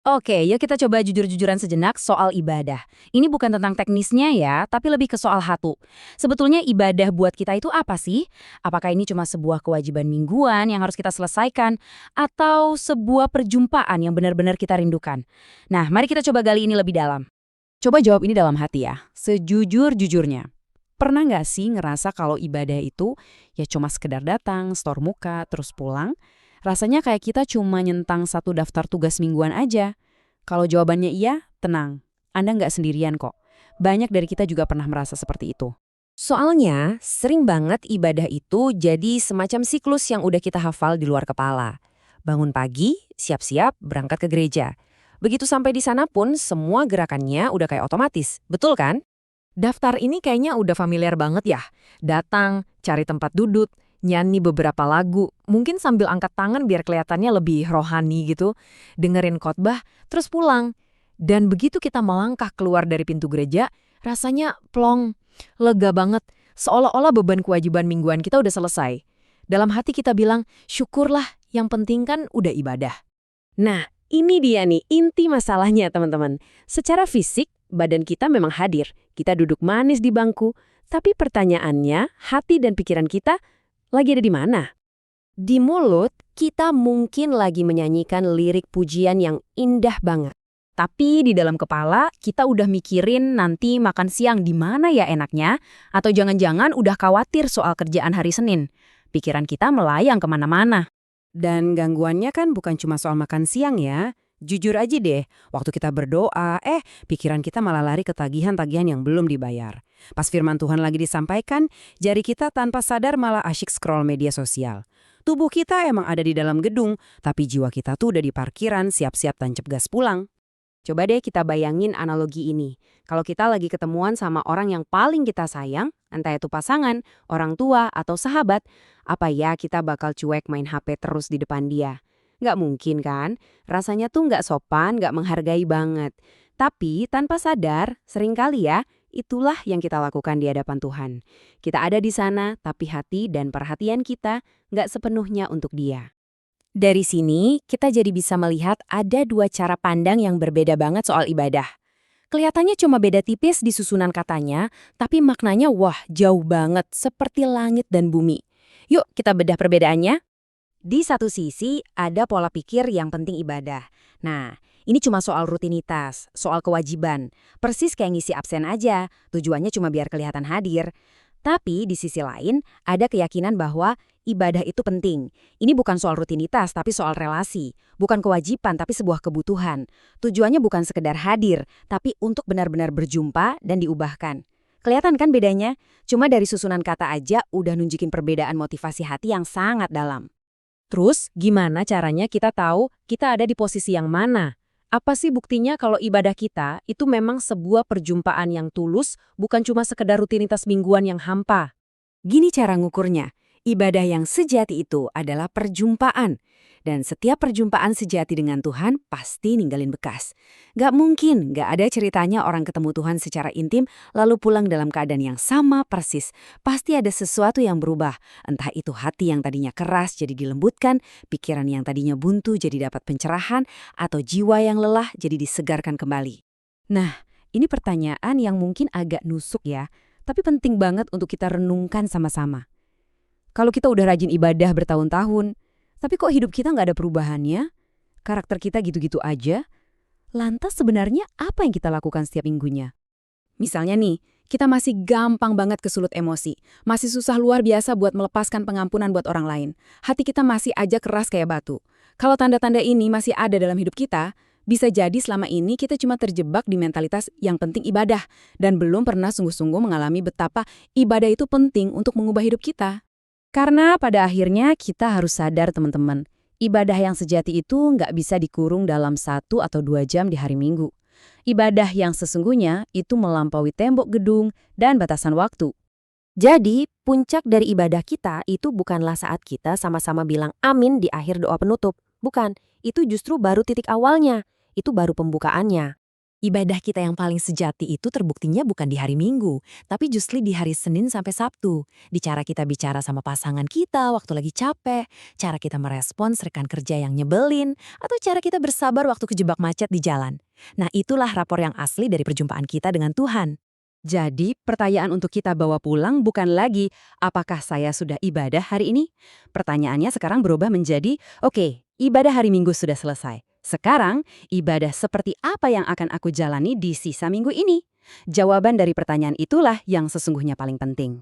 Oke, yuk kita coba jujur-jujuran sejenak soal ibadah. Ini bukan tentang teknisnya ya, tapi lebih ke soal hatu. Sebetulnya ibadah buat kita itu apa sih? Apakah ini cuma sebuah kewajiban mingguan yang harus kita selesaikan? Atau sebuah perjumpaan yang benar-benar kita rindukan? Nah, mari kita coba gali ini lebih dalam. Coba jawab ini dalam hati ya, sejujur-jujurnya. Pernah nggak sih ngerasa kalau ibadah itu ya cuma sekedar datang, store muka, terus pulang? Rasanya kayak kita cuma nyentang satu daftar tugas mingguan aja. Kalau jawabannya iya, tenang. Anda nggak sendirian kok. Banyak dari kita juga pernah merasa seperti itu. Soalnya, sering banget ibadah itu jadi semacam siklus yang udah kita hafal di luar kepala. Bangun pagi, siap-siap, berangkat ke gereja. Begitu sampai di sana pun, semua gerakannya udah kayak otomatis. Betul kan? Daftar ini kayaknya udah familiar banget ya. Datang, cari tempat duduk, nyanyi beberapa lagu, mungkin sambil angkat tangan biar kelihatannya lebih rohani gitu, dengerin khotbah, terus pulang. Dan begitu kita melangkah keluar dari pintu gereja, rasanya plong, lega banget, seolah-olah beban kewajiban mingguan kita udah selesai. Dalam hati kita bilang, syukurlah, yang penting kan udah ibadah. Nah, ini dia nih inti masalahnya teman-teman. Secara fisik, badan kita memang hadir. Kita duduk manis di bangku. Tapi pertanyaannya, hati dan pikiran kita lagi ada di mana? Di mulut, kita mungkin lagi menyanyikan lirik pujian yang indah banget. Tapi di dalam kepala, kita udah mikirin nanti makan siang di mana ya enaknya, atau jangan-jangan udah khawatir soal kerjaan hari Senin. Pikiran kita melayang kemana-mana. Dan gangguannya kan bukan cuma soal makan siang ya. Jujur aja deh, waktu kita berdoa, pikiran kita malah lari ke tagihan-tagihan yang belum dibayar. Pas firman Tuhan lagi disampaikan, jari kita tanpa sadar malah asyik scroll media sosial. Tubuh kita emang ada di dalam gedung, tapi jiwa kita tuh udah di parkiran siap-siap tancap gas pulang. Coba deh kita bayangin analogi ini. Kalau kita lagi ketemuan sama orang yang paling kita sayang, entah itu pasangan, orang tua, atau sahabat, apa ya kita bakal cuek main HP terus di depan dia? Nggak mungkin kan? Rasanya tuh nggak sopan, nggak menghargai banget. Tapi tanpa sadar, seringkali ya, itulah yang kita lakukan di hadapan Tuhan. Kita ada di sana, tapi hati dan perhatian kita nggak sepenuhnya untuk Dia. Dari sini, kita jadi bisa melihat ada dua cara pandang yang berbeda banget soal ibadah. Kelihatannya cuma beda tipis di susunan katanya, tapi maknanya wah jauh banget, seperti langit dan bumi. Yuk kita bedah perbedaannya. Di satu sisi, ada pola pikir yang penting ibadah. Nah, ini cuma soal rutinitas, soal kewajiban. Persis kayak ngisi absen aja, tujuannya cuma biar kelihatan hadir. Tapi di sisi lain, ada keyakinan bahwa ibadah itu penting. Ini bukan soal rutinitas, tapi soal relasi. Bukan kewajiban, tapi sebuah kebutuhan. Tujuannya bukan sekedar hadir, tapi untuk benar-benar berjumpa dan diubahkan. Kelihatan kan bedanya? Cuma dari susunan kata aja udah nunjukin perbedaan motivasi hati yang sangat dalam. Terus, gimana caranya kita tahu kita ada di posisi yang mana? Apa sih buktinya kalau ibadah kita itu memang sebuah perjumpaan yang tulus, bukan cuma sekedar rutinitas mingguan yang hampa? Gini cara ngukurnya, ibadah yang sejati itu adalah perjumpaan. Dan setiap perjumpaan sejati dengan Tuhan pasti ninggalin bekas. Gak mungkin gak ada ceritanya orang ketemu Tuhan secara intim lalu pulang dalam keadaan yang sama persis. Pasti ada sesuatu yang berubah. Entah itu hati yang tadinya keras jadi dilembutkan, pikiran yang tadinya buntu jadi dapat pencerahan, atau jiwa yang lelah jadi disegarkan kembali. Nah, ini pertanyaan yang mungkin agak nusuk ya, tapi penting banget untuk kita renungkan sama-sama. Kalau kita udah rajin ibadah bertahun-tahun, tapi kok hidup kita nggak ada perubahannya? Karakter kita gitu-gitu aja? Lantas sebenarnya apa yang kita lakukan setiap minggunya? Misalnya nih, kita masih gampang banget kesulut emosi. Masih susah luar biasa buat melepaskan pengampunan buat orang lain. Hati kita masih aja keras kayak batu. Kalau tanda-tanda ini masih ada dalam hidup kita, bisa jadi selama ini kita cuma terjebak di mentalitas yang penting ibadah dan belum pernah sungguh-sungguh mengalami betapa ibadah itu penting untuk mengubah hidup kita. Karena pada akhirnya kita harus sadar teman-teman, ibadah yang sejati itu nggak bisa dikurung dalam 1 atau 2 jam di hari Minggu. Ibadah yang sesungguhnya itu melampaui tembok gedung dan batasan waktu. Jadi, puncak dari ibadah kita itu bukanlah saat kita sama-sama bilang amin di akhir doa penutup. Bukan, itu justru baru titik awalnya. Itu baru pembukaannya. Ibadah kita yang paling sejati itu terbuktinya bukan di hari Minggu, tapi justru di hari Senin sampai Sabtu. Di cara kita bicara sama pasangan kita waktu lagi capek, cara kita merespons rekan kerja yang nyebelin, atau cara kita bersabar waktu kejebak macet di jalan. Nah, itulah rapor yang asli dari perjumpaan kita dengan Tuhan. Jadi, pertanyaan untuk kita bawa pulang bukan lagi, apakah saya sudah ibadah hari ini? Pertanyaannya sekarang berubah menjadi, oke, ibadah hari Minggu sudah selesai. Sekarang, ibadah seperti apa yang akan aku jalani di sisa minggu ini? Jawaban dari pertanyaan itulah yang sesungguhnya paling penting.